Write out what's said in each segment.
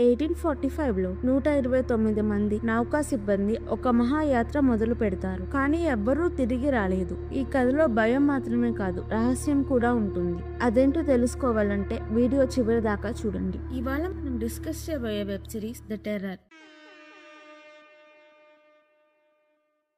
1845లో 129 మంది నౌకా సిబ్బంది ఒక మహాయాత్ర మొదలు పెడతారు. కానీ ఎవ్వరూ తిరిగి రాలేదు. ఈ కథలో భయం మాత్రమే కాదు, రహస్యం కూడా ఉంటుంది. అదేంటో తెలుసుకోవాలంటే వీడియో చివరి దాకా చూడండి. ఇవాళ మనం డిస్కస్ చేయబోయే వెబ్ సిరీస్ ద టెర్రర్.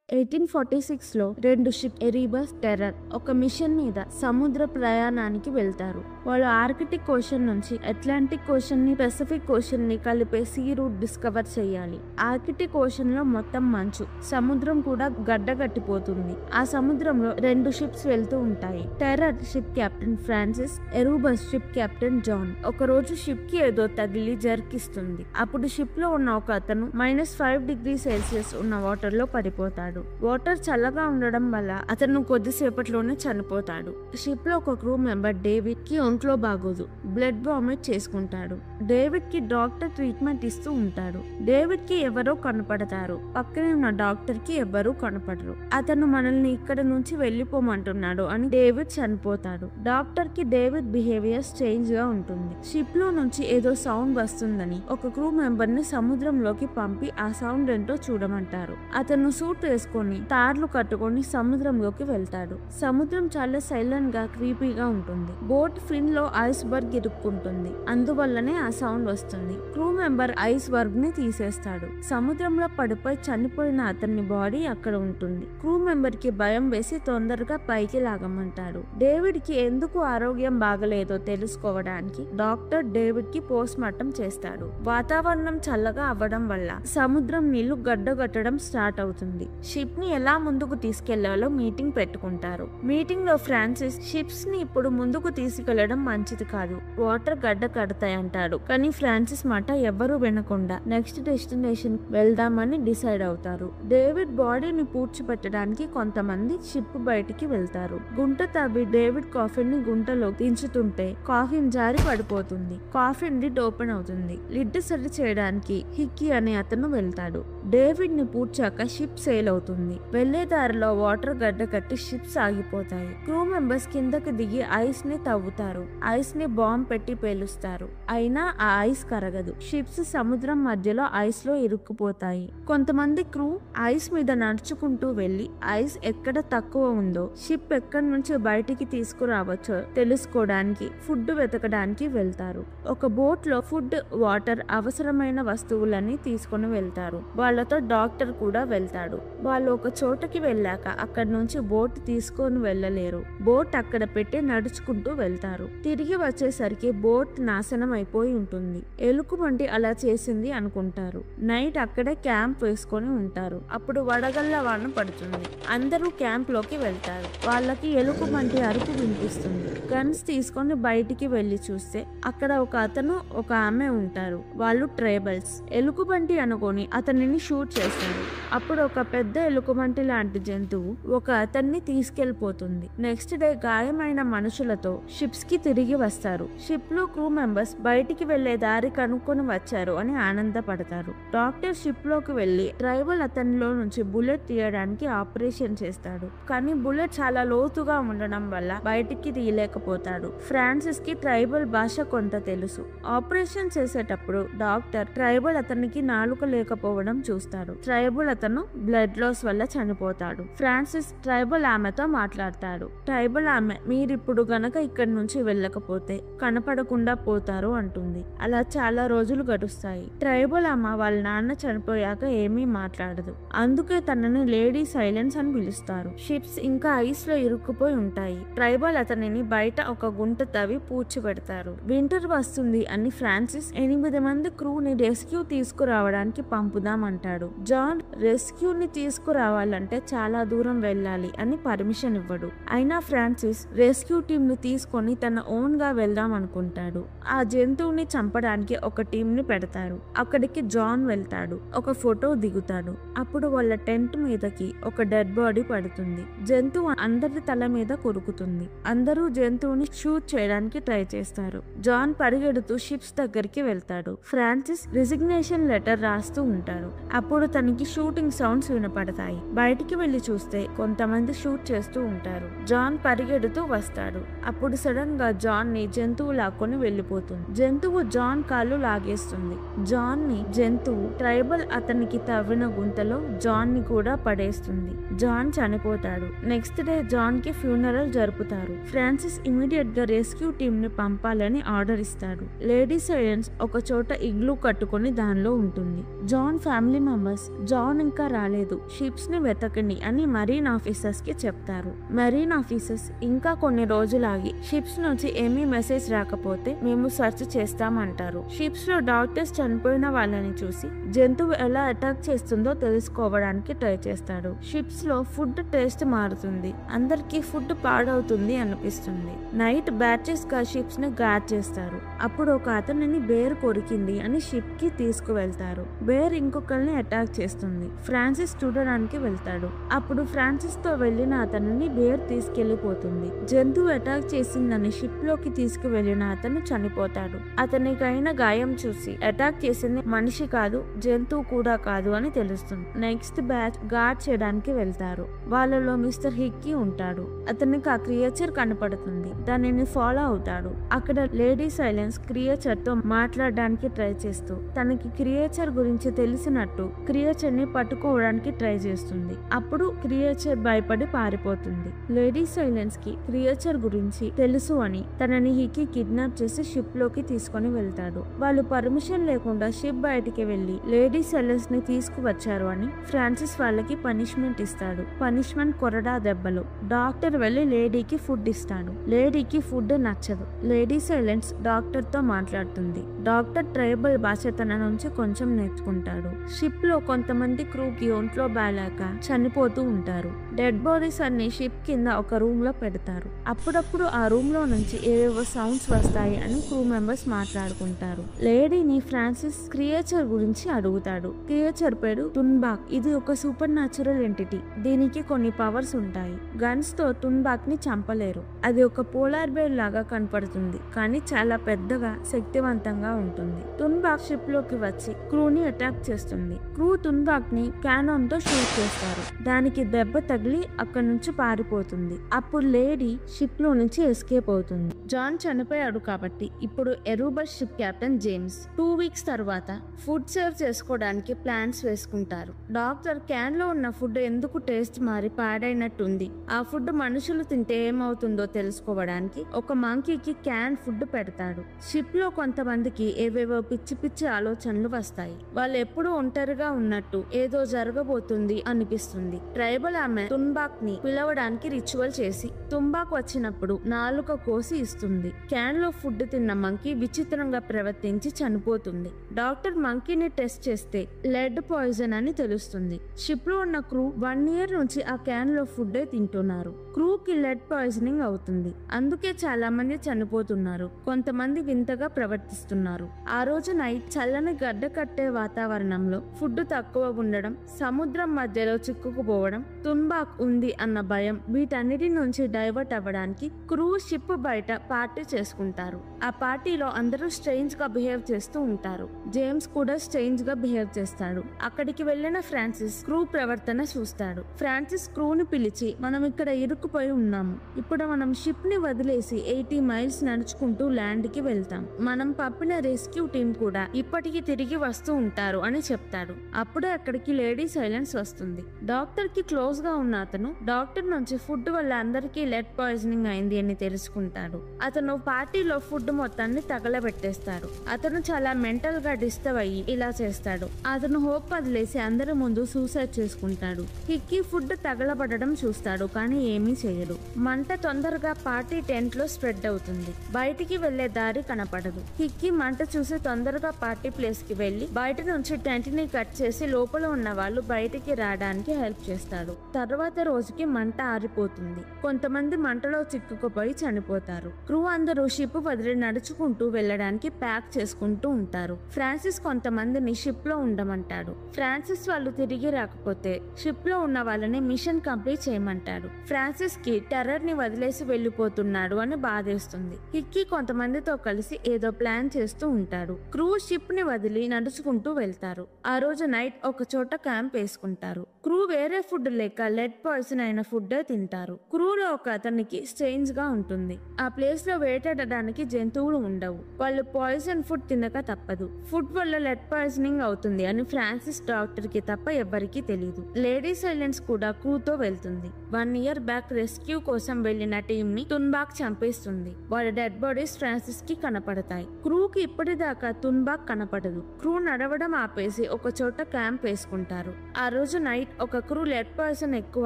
1846లో 2 షిప్ ఎరీబస్, టెర్రర్ ఒక మిషన్ మీద సముద్ర ప్రయాణానికి వెళ్తారు. వాళ్ళు ఆర్కిటిక్ ఓషన్ నుంచి అట్లాంటిక్ ఓషన్ ని, పెసిఫిక్ ఓషన్ ని కలిపే సీ రూట్ డిస్కవర్ చేయాలి. ఆర్కిటిక్ ఓషన్ లో మొత్తం మంచు, సముద్రం కూడా గడ్డగట్టిపోతుంది. ఆ సముద్రంలో 2 షిప్స్ వెళ్తూ ఉంటాయి. Terror ship captain Francis, Erebus ship captain John. ఒక రోజు షిప్ కి ఏదో తగిలి జర్కిస్తుంది. అప్పుడు షిప్ లో ఉన్న ఒక అతను -5°C ఉన్న వాటర్ లో పడిపోతాడు. వాటర్ చల్లగా ఉండడం వల్ల అతను కొద్దిసేపట్లోనే చనిపోతాడు. షిప్ లో ఒక క్రూ మెంబర్ డేవిడ్ కి ఒంట్లో బాగోదు, బ్లడ్ వామిట్ చేసుకుంటాడు. డేవిడ్ కి డాక్టర్ ట్రీట్మెంట్ ఇస్తూ ఉంటాడు. డేవిడ్ కి ఎవరో కనపడతారు. పక్కనే ఉన్న డాక్టర్ కి ఎవరూ కనపడరు. అతను మనల్ని ఇక్కడ నుంచి వెళ్లిపోమంటున్నాడు అని డేవిడ్ చనిపోతాడు. డాక్టర్ కి డేవిడ్ బిహేవియర్ చేంజ్ గా ఉంటుంది. షిప్ లో నుంచి ఏదో సౌండ్ వస్తుందని ఒక క్రూ మెంబర్ ని సముద్రంలోకి పంపి ఆ సౌండ్ ఏంటో చూడమంటారు. అతను సూట్ వేసుకొని తార్లు కట్టుకొని సముద్రంలోకి వెళ్తాడు. సముద్రం చాలా సైలెంట్ గా, క్రీపీగా ఉంటుంది. బోట్ ఫిన్ లో ఐస్ బర్గ్ ఇరుక్కుంటుంది. అందువల్లనే ఆ సౌండ్ వస్తుంది. క్రూ మెంబర్ ఐస్ బర్గ్ ని తీసేస్తాడు. సముద్రంలో పడిపోయి చనిపోయిన అతని బాడీ అక్కడ ఉంటుంది. క్రూ మెంబర్ కి భయం వేసి తొందరగా పైకి లాగమంటాడు. డేవిడ్ కి ఎందుకు ఆరోగ్యం బాగలేదో తెలుసుకోవడానికి డాక్టర్ డేవిడ్ కి పోస్ట్ మార్టం చేస్తాడు. వాతావరణం చల్లగా అవ్వడం వల్ల సముద్రం నీళ్లు గడ్డగట్టడం స్టార్ట్ అవుతుంది. షిప్ ని ఎలా ముందుకు తీసుకెళ్లాలో మీటింగ్ పెట్టుకుంటారు. మీటింగ్ లో ఫ్రాన్సిస్ షిప్స్ ని ఇప్పుడు ముందుకు తీసుకెళ్లడం మంచిది కాదు, వాటర్ గడ్డ కడతాయంటాడు. కానీ ఫ్రాన్సిస్ మాట ఎవ్వరూ వినకుండా నెక్స్ట్ డెస్టినేషన్ వెళ్దామని డిసైడ్ అవుతారు. డేవిడ్ బాడీని పూడ్చిపెట్టడానికి కొంతమంది షిప్ బయటికి వెళ్తారు. గుంట తవ్వి డేవిడ్ కాఫిన్ ని గుంటలో దించుతుంటే కాఫిన్ జారి పడిపోతుంది. కాఫిన్ లిడ్ ఓపెన్ అవుతుంది. లిడ్ సరి చేయడానికి హిక్కీ అనే అతను వెళ్తాడు. డేవిడ్ ని పూడ్చాక షిప్ సేల్ అవుతుంది. వెళ్లే దారిలో వాటర్ గడ్డ కట్టి షిప్స్ ఆగిపోతాయి. క్రూ మెంబర్స్ కిందకి దిగి ఐస్ ని తవ్వుతారు. ఐస్ ని బాంబ్ పెట్టి పేలుస్తారు. అయినా ఆ ఐస్ కరగదు. షిప్స్ సముద్రం మధ్యలో ఐస్ లో ఇరుక్కుపోతాయి. కొంతమంది క్రూ ఐస్ మీద నడుచుకుంటూ వెళ్లి ఐస్ ఎక్కడ తక్కువ ఉందో, షిప్ ఎక్కడి నుంచి బయటికి తీసుకురావచ్చో తెలుసుకోవడానికి ఫుడ్ వెతకడానికి వెళ్తారు. ఒక బోట్ లో ఫుడ్, వాటర్, అవసరమైన వస్తువులన్నీ తీసుకుని వెళ్తారు. వాళ్ళతో డాక్టర్ కూడా వెళ్తాడు. వాళ్ళు ఒక చోటకి వెళ్ళాక అక్కడి నుంచి బోట్ తీసుకొని వెళ్ళలేరు. బోట్ అక్కడ పెట్టి నడుచుకుంటూ వెళ్తారు. తిరిగి వచ్చేసరికి బోట్ నాశనం అయిపోయి ఉంటుంది. ఎలుకబంటి అలా చేసింది అనుకుంటారు. నైట్ అక్కడే క్యాంప్ వేసుకొని ఉంటారు. అప్పుడు వడగళ్ల వాన పడుతుంది. అందరూ క్యాంప్ లోకి వెళ్తారు. వాళ్ళకి ఎలుకబంటి అరుపు వినిపిస్తుంది. గన్స్ తీసుకొని బయటికి వెళ్లి చూస్తే అక్కడ ఒక అతను, ఒక ఆమె ఉంటారు. వాళ్ళు ట్రైబల్స్. ఎలుకబంటి అనుకొని అతనిని షూట్ చేస్తారు. అప్పుడు ఒక పెద్ద ఎలుకబంటి లాంటి జంతువు ఒక అతన్ని తీసుకెళ్లిపోతుంది. నెక్స్ట్ డే గాయమైన మనుషులతో షిప్స్ కి తిరిగి వస్తారు. షిప్ లో క్రూ మెంబర్స్ బయటికి వెళ్లే దారి కనుక్కొని వచ్చారు అని ఆనందపడతారు. డాక్టర్ షిప్ లోకి వెళ్లి ట్రైబల్ అతనిలో నుంచి బుల్లెట్ తీయడానికి ఆపరేషన్ చేస్తాడు. కానీ బుల్లెట్ చాలా లోతుగా ఉండడం వల్ల బయటికి తీయలేకపోతాడు. ఫ్రాన్సిస్ కి ట్రైబల్ భాష కొంత తెలుసు. ఆపరేషన్ చేసేటప్పుడు డాక్టర్ ట్రైబల్ అతనికి నాలుక లేకపోవడం చూస్తాడు. ట్రైబల్ అతను బ్లడ్ లాస్ వల్ల చనిపోతాడు. ఫ్రాన్సిస్ ట్రైబల్ ఆమెతో మాట్లాడతాడు. ట్రైబల్ ఆమె, మీరిప్పుడు గనక ఇక్కడి నుంచి వెళ్ళకపోతే కనపడకుండా పోతారు అంటుంది. అలా చాలా రోజులు గడుస్తాయి. ట్రైబల్ ఆమె వాళ్ళ నాన్న చనిపోయాక ఏమీ మాట్లాడదు. అందుకే తనని లేడీ సైలెన్స్ అని పిలుస్తారు. షిప్స్ ఇంకా ఐస్ లో ఇరుక్కుపోయి ఉంటాయి. ట్రైబల్ అతనిని బయట ఒక గుంట తవ్వి పూడ్చిపెడతారు. వింటర్ వస్తుంది అని ఫ్రాన్సిస్ 8 మంది క్రూని రెస్క్యూ తీసుకురావడానికి పంపుదామంటాడు. జాన్ రెస్క్యూ ని తీసుకురావాలంటే చాలా దూరం వెళ్ళాలి అని పర్మిషన్ ఇవ్వడు. అయినా ఫ్రాన్సిస్ రెస్క్యూ టీమ్ ని తీసుకొని తన ఓన్ గా వెళ్దాం అనుకుంటాడు. ఆ జంతువుని చంపడానికి ఒక టీమ్ ని పెడతారు. అక్కడికి జాన్ వెళ్తాడు. ఒక ఫోటో దిగుతాడు. అప్పుడు వాళ్ళ టెంట్ మీదకి ఒక డెడ్ బాడీ పడుతుంది. జంతువు అందరి తల మీద కొరుకుతుంది. అందరూ జంతువుని షూట్ చేయడానికి ట్రై చేస్తారు. జాన్ పరిగెడుతూ షిప్స్ దగ్గరికి వెళ్తాడు. ఫ్రాన్సిస్ రిజిగ్నేషన్ లెటర్ రాస్తూ ఉంటాడు. అప్పుడు తనకి షూటింగ్ సౌండ్స్ వినపడతాయి. పడతాయి. బయటికి వెళ్లి చూస్తే కొంతమంది షూట్ చేస్తూ ఉంటారు. జాన్ పరిగెడుతూ వస్తాడు. అప్పుడు సడన్ గా జాన్ ని జంతువు లాక్కొని వెళ్లిపోతుంది. జంతువు జాన్ కాళ్ళు లాగేస్తుంది. జాన్ ని జంతువు ట్రైబల్ అతనికి తవ్విన గుంతలో జాన్ ని కూడా పడేస్తుంది. జాన్ చనిపోతాడు. నెక్స్ట్ డే జాన్ కి ఫ్యూనరల్ జరుపుతారు. ఫ్రాన్సిస్ ఇమీడియట్ గా రెస్క్యూ టీమ్ ని పంపాలని ఆర్డర్ ఇస్తాడు. లేడీ సైలెన్స్ ఒక చోట ఇగ్లూ కట్టుకొని దానిలో ఉంటుంది. జాన్ ఫ్యామిలీ మెంబర్స్ జాన్ ఇంకా రాలేదు, షిప్స్ ని వెతకండి అని మరీన్ ఆఫీసర్స్ కి చెప్తారు. మరీన్ ఆఫీసర్స్ ఇంకా కొన్ని రోజులాగి షిప్స్ నుంచి ఏమీ మెసేజ్ రాకపోతే మేము సెర్చ్ చేస్తామంటారు. షిప్స్ లో డాక్టర్స్ చనిపోయిన వాళ్ళని చూసి జంతువు ఎలా అటాక్ చేస్తుందో తెలుసుకోవడానికి ట్రై చేస్తాడు. షిప్స్ లో ఫుడ్ టేస్ట్ మారుతుంది. అందరికి ఫుడ్ పాడవుతుంది అనిపిస్తుంది. నైట్ బ్యాచెస్ గా షిప్స్ ని గార్డ్ చేస్తారు. అప్పుడు ఒక అతనిని బేర్ కొరికింది అని షిప్ కి తీసుకువెళ్తారు. బేర్ ఇంకొకరిని అటాక్ చేస్తుంది. ఫ్రాన్సిస్ చూడడానికి వెళ్తాడు. అప్పుడు ఫ్రాన్సిస్ తో వెళ్లిన అతనిని బేర్ తీసుకెళ్లిపోతుంది. జంతువు అటాక్ చేసిందని షిప్ లోకి తీసుకువెళ్లిన అతను చనిపోతాడు. అతనికైన గాయం చూసి అటాక్ చేసింది మనిషి కాదు, జంతువు కూడా కాదు అని తెలుస్తుంది. నెక్స్ట్ బ్యాచ్ గార్డ్ చేయడానికి వెళ్తారు. వాళ్ళలో మిస్టర్ హిక్కీ ఉంటాడు. అతనికి ఆ క్రియేచర్ కనపడుతుంది. దానిని ఫాలో అవుతాడు. అక్కడ లేడీ సైలెన్స్ క్రియేచర్ తో మాట్లాడడానికి ట్రై చేస్తూ తనకి క్రియేచర్ గురించి తెలిసినట్టు క్రియేచర్ ని పట్టుకోవడానికి ట్రై చేస్తుంది. అప్పుడు క్రియేచర్ భయపడి పారిపోతుంది. లేడీ సైలెన్స్ కి క్రియేచర్ గురించి తెలుసు అని తనని హిక్కీ కిడ్నాప్ చేసి షిప్ లోకి తీసుకొని వెళ్తాడు. వాళ్ళు పర్మిషన్ లేకుండా షిప్ బయటికి వెళ్లి లేడీ సైలెన్స్ ని తీసుకువచ్చారు అని ఫ్రాన్సిస్ వాళ్ళకి పనిష్మెంట్ ఇస్తాడు. పనిష్మెంట్ కొరడా దెబ్బలు. డాక్టర్ వెళ్లి లేడీకి ఫుడ్ ఇస్తాడు. లేడీకి ఫుడ్ నచ్చదు. లేడీ సైలెన్స్ డాక్టర్ తో మాట్లాడుతుంది. డాక్టర్ ట్రైబల్ భాష తన నుంచి కొంచెం నేర్చుకుంటాడు. షిప్ లో కొంతమంది క్రూకి ఒంట్లో బాగాక చనిపోతూ ఉంటారు. డెడ్ బాడీస్ అన్ని షిప్ కింద ఒక రూమ్ లో పెడతారు. అప్పుడప్పుడు ఆ రూమ్ లో నుంచి ఏవేవో సౌండ్స్ వస్తాయి అని క్రూ మెంబర్స్ మాట్లాడుకుంటారు. లేడీని ఫ్రాన్సిస్ క్రియేచర్ గురించి అడుగుతాడు. క్రియేచర్ పేరు తున్బాక్. ఇది ఒక సూపర్ న్యాచురల్ ఎంటిటీ. దీనికి కొన్ని పవర్స్ ఉంటాయి. గన్స్ తో తున్బాక్ ని చంపలేరు. అది ఒక పోలార్ బేర్ లాగా కనపడుతుంది, కానీ చాలా పెద్దగా శక్తివంతంగా ఉంటుంది. తున్బాక్ షిప్ లోకి వచ్చి క్రూని అటాక్ చేస్తుంది. క్రూ తున్బాక్ ని క్యానాన్ తో షూట్ చేస్తారు. దానికి దెబ్బ తగిలి అక్కడి నుంచి పారిపోతుంది. అప్పుడు లేడీ షిప్ లో నుంచి ఎస్కేప్ అవుతుంది. జాన్ చనిపోయాడు కాబట్టి ఇప్పుడు ఎరూబస్ షిప్ కెప్టెన్ జేమ్స్ 2 వీక్స్ తర్వాత ఫుడ్ సర్వ్ చేసుకోవడానికి ప్లాన్స్ వేసుకుంటారు. డాక్టర్ క్యాన్ లో ఉన్న ఫుడ్ ఎందుకు టేస్ట్ మారి పాడైనట్టుంది, ఆ ఫుడ్ మనుషులు తింటే ఏమవుతుందో తెలుసుకోవడానికి ఒక మంకీకి క్యాన్ ఫుడ్ పెడతాడు. షిప్ లో కొంతమందికి ఏవేవో పిచ్చి పిచ్చి ఆలోచనలు వస్తాయి. వాళ్ళు ఎప్పుడూ ఒంటరిగా ఉన్నట్టు ఏదో జరగబోతుంది అనిపిస్తుంది. ట్రైబల్ ఆమె తున్బాక్ ని పిలవడానికి రిచువల్ చేసి తుంబాక్ వచ్చినప్పుడు నాలుక కోసి ఇస్తుంది. క్యాన్ లో ఫుడ్ తిన్న మంకీ విచిత్రంగా ప్రవర్తించి చనిపోతుంది. డాక్టర్ మంకీని టెస్ట్ చేస్తే లెడ్ పాయిజన్ అని తెలుస్తుంది. షిప్ లో ఉన్న క్రూ 1 ఇయర్ నుంచి ఆ క్యాన్ లో ఫుడ్ తింటున్నారు. క్రూకి లెడ్ పాయిజనింగ్ అవుతుంది. అందుకే చాలా మంది చనిపోతున్నారు. కొంతమంది వింతగా ప్రవర్తిస్తున్నారు. ఆ రోజు నైట్ చల్లని గడ్డ కట్టే వాతావరణంలో ఫుడ్ తక్కువ ఉండడం, సముద్రం మధ్యలో చిక్కుకుపోవడం, తుంబాక్ ఉంది అన్న భయం, వీటన్నిటి నుంచి డైవర్ట్ అవ్వడానికి క్రూ షిప్ బయట పార్టీ చేసుకుంటారు. ఆ పార్టీలో అందరూ స్ట్రేంజ్ గా బిహేవ్ చేస్తూ ఉంటారు. జేమ్స్ కూడా స్ట్రేంజ్ గా బిహేవ్ చేస్తాడు. అక్కడికి వెళ్లిన ఫ్రాన్సిస్ క్రూ ప్రవర్తన చూస్తాడు. ఫ్రాన్సిస్ క్రూని పిలిచి, మనం ఇక్కడ ఇరుక్కుపోయి ఉన్నాము. ఇప్పుడు మనం షిప్ ని వదిలేసి 80 మైల్స్ నడుచుకుంటూ ల్యాండ్ కి వెళ్తాం. మనం పంపిన రెస్క్యూ టీం కూడా ఇప్పటికి తిరిగి వస్తూ ఉంటారు అని చెప్తాడు. అప్పుడే అక్కడికి లేడీ సైలెన్స్ వస్తుంది. డాక్టర్ కి క్లోజ్ గా ఉన్న అతను డాక్టర్ నుంచి ఫుడ్ వల్ల అందరికీ లెడ్ పాయిజనింగ్ అయింది అని తెలుసుకుంటాడు. అతను పార్టీలో ఫుడ్ మొత్తాన్ని తగలబెట్టేస్తాడు. అతను చాలా మెంటల్ గా డిస్టర్బ్ అయ్యి ఇలా చేస్తాడు. అతను హోప్ వదిలేసి అందరి ముందు సూసైడ్ చేసుకుంటాడు. హిక్కీ ఫుడ్ తగలబడడం చూస్తాడు, కానీ ఏమీ చేయడు. మంట తొందరగా పార్టీ టెంట్ లో స్ప్రెడ్ అవుతుంది. బయటికి వెళ్లే దారి కనపడదు. హిక్కీ మంట చూసి తొందరగా పార్టీ ప్లేస్ కి వెళ్లి బయట నుంచి టెంట్ ని కట్ చేసి లోపల ఉన్న వాళ్ళు బయటికి రావడానికి హెల్ప్ చేస్తాడు. తర్వాత తర్వాత రోజుకి మంట ఆరిపోతుంది. కొంతమంది మంటలో చిక్కుకుపోయి చనిపోతారు. క్రూ అందరూ షిప్ వదిలి నడుచుకుంటూ వెళ్ళడానికి ప్యాక్ చేసుకుంటూ ఉంటారు. ఫ్రాన్సిస్ కొంతమందిని షిప్ లో ఉండమంటాడు. ఫ్రాన్సిస్ వాళ్ళు తిరిగి రాకపోతే షిప్ లో ఉన్న వాళ్ళని మిషన్ కంప్లీట్ చేయమంటాడు. ఫ్రాన్సిస్ కి టెర్రర్ ని వదిలేసి వెళ్లిపోతున్నాడు అని బాధేస్తుంది. హిక్కీ కొంతమందితో కలిసి ఏదో ప్లాన్ చేస్తూ ఉంటాడు. క్రూ షిప్ ని వదిలి నడుచుకుంటూ వెళ్తారు. ఆ రోజు నైట్ ఒక చోట క్యాంప్ వేసుకుంటారు. క్రూ వేరే ఫుడ్ లేక లెడ్ పాయిజన్ అయిన ఫుడ్ తింటారు. క్రూలో ఒక అతనికి స్ట్రేంజ్ గా ఉంటుంది. ఆ ప్లేస్ లో వేటాడడానికి జంతువులు ఉండవు. వాళ్ళు పాయిజన్ ఫుడ్ తినక తప్పదు. ఫుడ్ వల్ల లెడ్ పాయిజనింగ్ అవుతుంది అని ఫ్రాన్సిస్ డాక్టర్ కి తప్ప ఎవ్వరికీ తెలియదు. లేడీ సైలెన్స్ కూడా క్రూతో వెళ్తుంది. 1 year బ్యాక్ రెస్క్యూ కోసం వెళ్లిన టీం ని తున్బాక్ చంపేస్తుంది. వాళ్ళ డెడ్ బాడీస్ ఫ్రాన్సిస్ కి కనపడతాయి. క్రూకి ఇప్పటిదాకా తున్బాక్ కనపడదు. క్రూ నడవడం ఆపేసి ఒక చోట క్యాంప్ వేసుకుంటారు. ఆ రోజు నైట్ ఒక క్రూ లెడ్ పాయిజన్ ఎక్కువ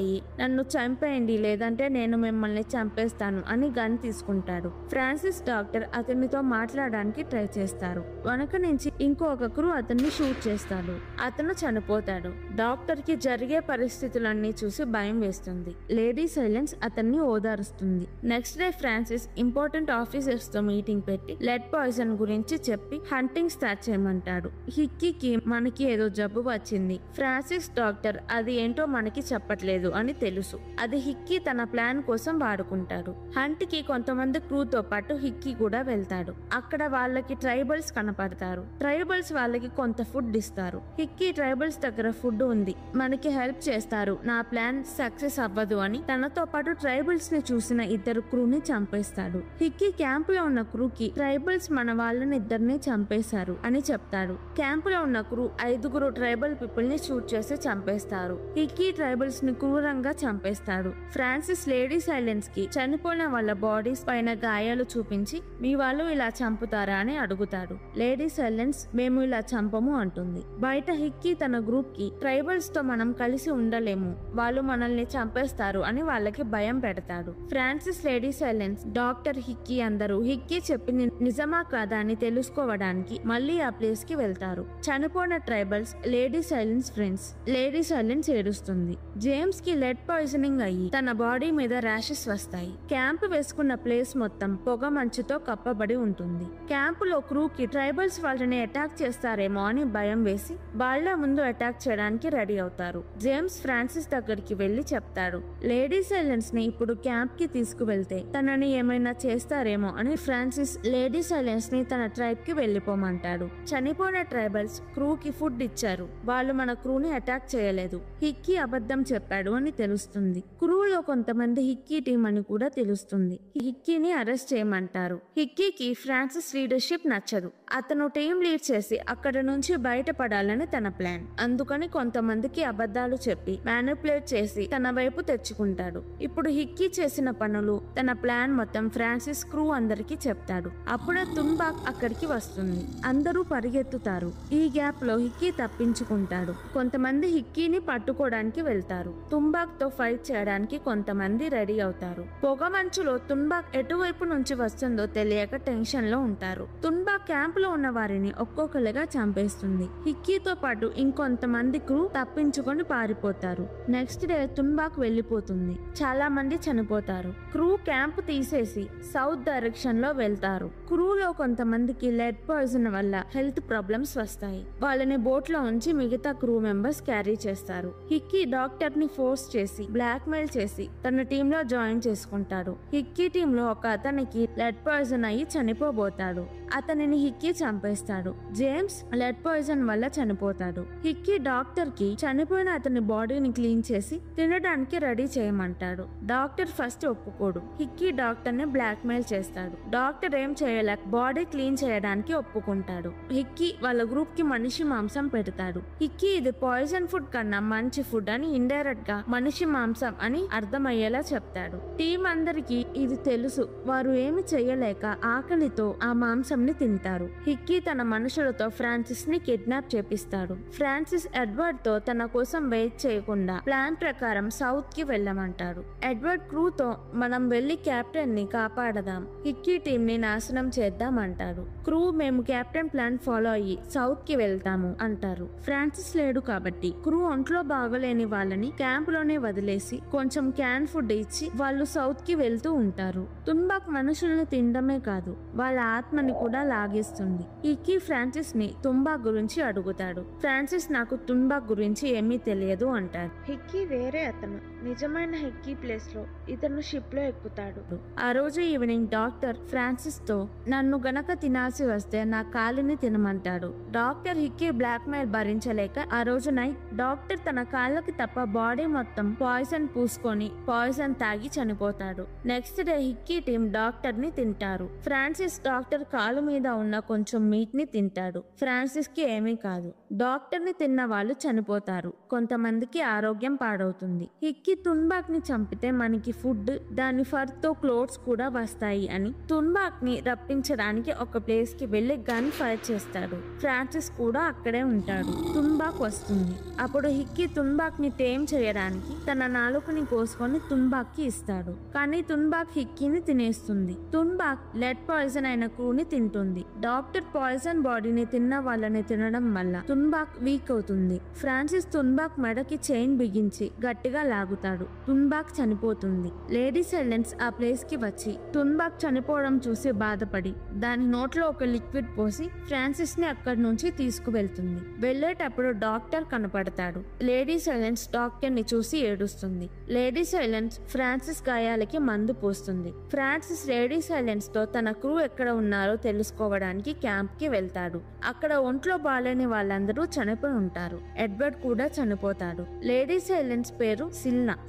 అయ్యి నన్ను చంపేయండి లేదంటే నేను మిమ్మల్ని చంపేస్తాను అని గన్ తీసుకుంటాడు. ఫ్రాన్సిస్ డాక్టర్ అతనితో మాట్లాడడానికి ట్రై చేస్తారు. వెనక నుంచి ఇంకొక క్రూ అతన్ని షూట్ చేస్తాడు. అతను చనిపోతాడు. డాక్టర్ కి జరిగే పరిస్థితులన్నీ చూసి భయం వేస్తుంది. లేడీ సైలెన్స్ అతన్ని ఓదారుస్తుంది. Next day Francis important officers తో మీటింగ్ పెట్టి లెడ్ పాయిజన్ గురించి చెప్పి హంటింగ్ స్టార్ట్ చేయమంటాడు. హిక్కీకి మనకి ఏదో జబ్బు వచ్చింది. ఫ్రాన్సిస్ డాక్టర్ అది ఏంటో మనకి చెప్పట్లేదు అని తెలుసు. అది హిక్కీ తన ప్లాన్ కోసం వాడుకుంటాడు. హంట్ కి కొంతమంది క్రూతో పాటు హిక్కీ కూడా వెళ్తాడు. అక్కడ వాళ్ళకి ట్రైబల్స్ కనపడతారు. ట్రైబల్స్ వాళ్ళకి కొంత ఫుడ్ ఇస్తారు. హిక్కీ ట్రైబల్స్ దగ్గర ఫుడ్ ఉంది, మనకి హెల్ప్ చేస్తారు, నా ప్లాన్ సక్సెస్ అవ్వదు అని తనతో పాటు ట్రైబల్స్ ని చూసిన ఇద్దరు క్రూని చంపేస్తాడు. హిక్కీ క్యాంప్ లో ఉన్న క్రూకి ట్రైబల్స్ మన వాళ్ళని ఇద్దరిని చంపేశారు అని చెప్తాడు. క్యాంప్ లో ఉన్న క్రూ 5 ట్రైబల్ పీపుల్ ని షూట్ చేసి చంపేస్తారు. హిక్కీ ట్రైబల్స్ ని క్రూరంగా చంపేస్తాడు. ఫ్రాన్సిస్ లేడీ సైలెన్స్ కి చనిపోయిన వాళ్ళ బాడీస్ పైన గాయాలు చూపించి మీ వాళ్ళు ఇలా చంపుతారా అని అడుగుతాడు. లేడీ సైలెన్స్ మేము ఇలా చంపము అంటుంది. బయట హిక్కీ తన గ్రూప్ కి ట్రైబల్స్ తో మనం కలిసి ఉండలేము, వాళ్ళు మనల్ని చంపేస్తారు అని వాళ్ళకి భయం పెడతాడు. Francis, lady silence, doctor, Hicky అందరూ హిక్కీ చెప్పింది నిజమా కాదా అని తెలుసుకోవడానికి మళ్ళీ ఆ ప్లేస్ కి వెళ్తారు. చనిపోయిన tribals lady silence friends. Lady silence ఏడుస్తుంది. జేమ్స్ కి లెడ్ పాయిజనింగ్ అయ్యి తన బాడీ మీద ర్యాషెస్ వస్తాయి. క్యాంప్ వేసుకున్న ప్లేస్ మొత్తం పొగ మంచుతో కప్పబడి ఉంటుంది. క్యాంప్ లో క్రూకి ట్రైబల్స్ వాళ్ళని అటాక్ చేస్తారేమో అని భయం వేసి వాళ్ళ ముందు అటాక్ చేయడానికి రెడీ అవుతారు. జేమ్స్ ఫ్రాన్సిస్ దగ్గరికి వెళ్లి చెప్తాడు, లేడీ సైలెన్స్ ని ఇప్పుడు క్యాంప్ కి తీసుకువెళ్తే తనని ఏమైనా చేస్తారేమో అని. ఫ్రాన్సిస్ లేడీ సైలెన్స్ ని తన ట్రైబ్ కి వెళ్లిపోమంటాడు. చనిపోయిన ట్రైబల్స్ క్రూకి ఫుడ్ ఇచ్చారు, వాళ్ళు మన క్రూని అటాక్ చేయలేదు, హిక్కీ అబద్ధం చెప్పాడు అని తెలుస్తుంది. క్రూలో కొంతమంది హిక్కీ టీం అని కూడా తెలుస్తుంది. హిక్కీని అరెస్ట్ చేయమంటారు. హిక్కీకి ఫ్రాన్సిస్ లీడర్షిప్ నచ్చదు. అతను టీం లీడ్ చేసి అక్కడ నుంచి బయటపడాలని తన ప్లాన్. అందుకని కొంతమందికి అబద్ధాలు చెప్పి మ్యానిపులేట్ చేసి తన వైపు తెచ్చుకుంటాడు. ఇప్పుడు హిక్కీ చేసిన పనులు, తన ప్లాన్ మొత్తం ఫ్రాన్సిస్ క్రూ అందరికి చెప్తాడు. అప్పుడే తున్బాక్ అక్కడికి వస్తుంది. అందరూ పరిగెత్తుతారు. ఈ గ్యాప్ లో హిక్కీ తప్పించుకుంటాడు. కొంతమంది హిక్కీని పట్టుకోవడానికి వెళ్తారు. తుంబాక్ తో ఫైట్ చేయడానికి కొంతమంది రెడీ అవుతారు. పొగ మంచులో తుంబాక్ ఎటువైపు నుంచి వస్తుందో తెలియక టెన్షన్ లో ఉంటారు. తుంబాక్ క్యాంప్ లో ఉన్న వారిని ఒక్కొక్కరిగా చంపేస్తుంది. హిక్కీతో పాటు ఇంకొంతమంది క్రూ తప్పించుకొని పారిపోతారు. నెక్స్ట్ డే తుంబాక్ వెళ్లిపోతుంది. చాలా మంది చనిపోతారు. క్రూ క్యాంప్ తీసేసి సౌత్ డైరెక్షన్ లో వెళ్తారు. క్రూలో కొంతమందికి లెడ్ పాయిజన్ వల్ల హెల్త్ ప్రాబ్లమ్స్ వస్తాయి. వాళ్ళని బోట్ లో ఉంచి మిగతా క్రూ మెంబర్స్ క్యారీ చేస్తారు. హిక్కీ డాక్టర్ ని ఫోర్స్ చేసి బ్లాక్ మెయిల్ చేసి తన టీమ్ లో జాయిన్ చేసుకుంటాడు. హిక్కీ టీమ్ లో ఒక అతనికి లెడ్ పాయిజన్ అయ్యి చనిపోబోతాడు. అతనిని హిక్కీ చంపేస్తాడు. జేమ్స్ లెడ్ పాయిజన్ వల్ల చనిపోతాడు. హిక్కీ డాక్టర్ కి చనిపోయిన అతని బాడీని క్లీన్ చేసి తినడానికి రెడీ చేయమంటాడు. డాక్టర్ ఫస్ట్ ఒప్పుకోడు. హిక్కీ డాక్టర్ ని బ్లాక్ మెయిల్ చేస్తాడు. డాక్టర్ ఏం చేయలేక బాడీ క్లీన్ చేయడానికి ఒప్పుకుంటాడు. హిక్కీ వాళ్ళ గ్రూప్ కి మనిషి మాంసం పెడతాడు. హిక్కీ ఇది పాయిజన్ ఫుడ్ కన్నా మంచి ఫుడ్ అని ఇండైరెక్ట్ గా మనిషి మాంసం అని అర్థమయ్యేలా చెప్తాడు. టీం అందరికి ఇది తెలుసు. వారు ఏమి చేయలేక ఆకలితో ఆ మాంసం ని తింటారు. హిక్కీ తన మనుషులతో ఫ్రాన్సిస్ ని కిడ్నాప్ చేపిస్తాడు. ఫ్రాన్సిస్ ఎడ్వర్డ్ తో తన కోసం వెయిట్ చేయకుండా ప్లాన్ ప్రకారం సౌత్ కి వెళ్ళమంటాడు. ఎడ్వర్డ్ క్రూతో మనం వెళ్లి కెప్టెన్ ని కాపాడదాం, హిక్కీ టీం ని నాశనం చేద్దాం అంటాడు. క్రూ మేము కెప్టెన్ ప్లాన్ ఫాలో అయ్యి సౌత్ కి వెళ్తాము అంటారు. ఫ్రాన్సిస్ లేడు కాబట్టి క్రూ ఒంట్లో బాగలేని వాళ్ళని క్యాంప్ క్యాంప్ లోనే వదిలేసి కొంచెం క్యాన్ ఫుడ్ ఇచ్చి వాళ్ళు సౌత్ కి వెళ్తూ ఉంటారు. తుంబాక్ మనుషుల్ని తినడమే కాదు వాళ్ళ ఆత్మని కూడా లాగేస్తుంది. హిక్కీ ఫ్రాన్సిస్ ని తుంబాక్ గురించి అడుగుతాడు. ఫ్రాన్సిస్ నాకు తుంబాక్ గురించి ఏమీ తెలియదు అంటాడు. హిక్కీ వేరే అతను. నిజమైన హిక్కీ ప్లేస్ లో ఇతను షిప్ లో ఎక్కుతాడు. ఆ రోజు ఈవినింగ్ డాక్టర్ ఫ్రాన్సిస్ తో నన్ను గనక తినాల్సి వస్తే నా కాలిని తినమంటాడు. డాక్టర్ హిక్కీ బ్లాక్ మెయిల్ భరించలేక ఆ రోజు నైట్ డాక్టర్ తన కాళ్ళకి తప్ప బాడీ మొత్తం పాయిజన్ పూసుకొని పాయిజన్ తాగి చనిపోతాడు. Next day Hicky team doctor ని తింటారు. ఫ్రాన్సిస్ డాక్టర్ కాలు మీద ఉన్న కొంచెం మీట్ ని తింటాడు. ఫ్రాన్సిస్ కి ఏమీ కాదు. డాక్టర్ ని తిన్న వాళ్ళు చనిపోతారు. కొంతమందికి ఆరోగ్యం పాడవుతుంది. హిక్కీ తుంబాక్ ని చంపితే మనకి ఫుడ్ దాని ఫర్ తో క్లోత్స్ కూడా వస్తాయి అని తుంబాక్ ని రప్పించడానికి ఒక ప్లేస్ కి వెళ్లి గన్ ఫైర్ చేస్తాడు. ఫ్రాన్సిస్ కూడా అక్కడే ఉంటాడు. తుంబాక్ వస్తుంది. అప్పుడు హిక్కీ తుంబాక్ ని టేమ్ చేయడానికి తన నాలుకని కోసుకొని తుంబాక్ కి ఇస్తాడు. కానీ తుంబాక్ హిక్కీని తినేస్తుంది. తుంబాక్ లెడ్ పాయిజన్ అయిన క్రూని తింటుంది. డాక్టర్ పాయిజన్ బాడీని తిన్న వాళ్ళని తినడం వల్ల తుంబాక్ వీక్ అవుతుంది. ఫ్రాన్సిస్ తుంబాక్ మెడకి చైన్ బిగించి గట్టిగా లాగుతాడు. తుంబాక్ చనిపోతుంది. లేడీ సైలెన్స్ ఆ ప్లేస్ కి వచ్చి తుంబాక్ చనిపోవడం చూసి బాధపడి దాని నోట్లో ఒక లిక్విడ్ పోసి ఫ్రాన్సిస్ ని అక్కడి నుంచి తీసుకువెళ్తుంది. వెళ్లేటప్పుడు డాక్టర్ కనపడతాడు. లేడీ సైలెన్స్ డాక్టర్ ని చూసి ఏడుస్తుంది. లేడీ సైలెన్స్ ఫ్రాన్సిస్ గాయాలకి మందు పోస్తుంది. ఫ్రాన్సిస్ లేడీ సైలెన్స్ తో తన క్రూ ఎక్కడ ఉన్నారో తెలుసుకోవడానికి క్యాంప్ కి వెళ్తాడు. అక్కడ ఒంట్లో బాలేని వాళ్ళందరూ చనిపోయి ఉంటారు. ఎడ్వర్డ్ కూడా చనిపోతాడు. లేడీ సైలెన్స్ పేరు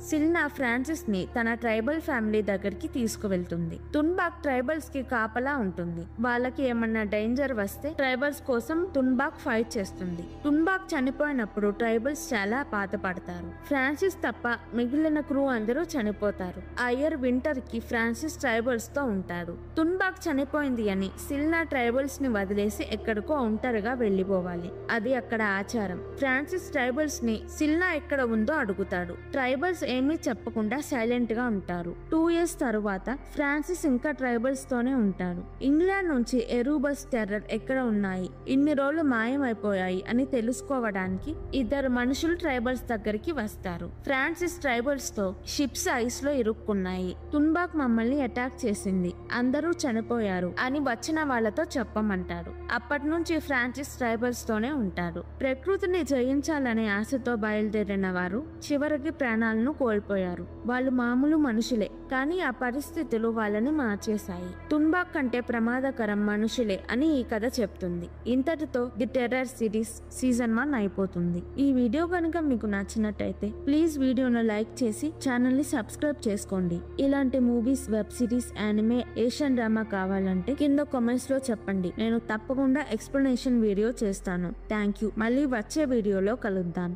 సిల్నా ఫ్రాన్సిస్ ని తన ట్రైబల్ ఫ్యామిలీ దగ్గరికి తీసుకువెళ్తుంది. తుంబాక్ ట్రైబల్స్ కి కాపలా ఉంటుంది. వాళ్ళకి ఏమన్నా డేంజర్ వస్తే ట్రైబల్స్ కోసం తుంబాక్ ఫైట్ చేస్తుంది. తుంబాక్ చనిపోయినప్పుడు ట్రైబల్స్ చాలా బాధపడతారు. ఫ్రాన్సిస్ తప్ప మిగిలిన క్రూ అందరూ చనిపోతారు. ఆ ఇయర్ వింటర్ కి ఫ్రాన్సిస్ ట్రైబల్స్ తో ఉంటాడు. తుంబాక్ చనిపోయింది అని సిల్నా ట్రైబల్స్ ని వదిలేసి ఎక్కడికో ఒంటరిగా వెళ్లిపోవాలి. అది అక్కడ ఆచారం. ఫ్రాన్సిస్ ట్రైబల్స్ ని సిల్నా ఎక్కడ ఉందో అడుగుతాడు. ట్రైబల్స్ ఏమీ చెప్పకుండా సైలెంట్ గా ఉంటారు. 2 years తరువాత ఫ్రాన్సిస్ ఇంకా ట్రైబల్స్ తోనే ఉంటాడు. ఇంగ్లాండ్ నుంచి ఎరూబస్ టెర్రర్ ఎక్కడ ఉన్నాయి, ఇన్ని రోజులు మాయమైపోయాయి అని తెలుసుకోవడానికి ఇద్దరు మనుషులు ట్రైబల్స్ దగ్గరికి వస్తారు. ఫ్రాన్సిస్ ట్రైబల్స్ తో షిప్స్ ఐస్ లో ఇరుక్కున్నాయి. తుంబాక్ మమ్మల్ని అటాక్ చేసింది. అందరూ చనిపోయారు అని వచ్చిన వాళ్ళతో చెప్పమంటాడు. అప్పటి నుంచి ఫ్రాన్సిస్ ట్రైబల్స్ తోనే ఉంటాడు. ప్రకృతిని జయించాలనే ఆశతో బయలుదేరిన వారు చివరికి ప్రాణాలను కోల్పోయారు. వాళ్ళు మామూలు మనుషులే, కానీ ఆ పరిస్థితులు వాళ్ళని మార్చేశాయి. తుంబాక్ కంటే ప్రమాదకరం మనుషులే అని ఈ కథ చెప్తుంది. ఇంతటితో ది టెర్రర్ సిరీస్ సీజన్ 1 అయిపోతుంది. ఈ వీడియో కనుక మీకు నచ్చినట్టయితే ప్లీజ్ వీడియోను లైక్ చేసి ఛానల్ ని సబ్స్క్రైబ్ చేసుకోండి. ఇలాంటి movies, web series, anime, Asian drama కావాలంటే కింద కామెంట్స్ లో చెప్పండి. నేను తప్పకుండా ఎక్స్ప్లెనేషన్ వీడియో చేస్తాను. Thank you. మళ్ళీ వచ్చే వీడియోలో కలుద్దాం.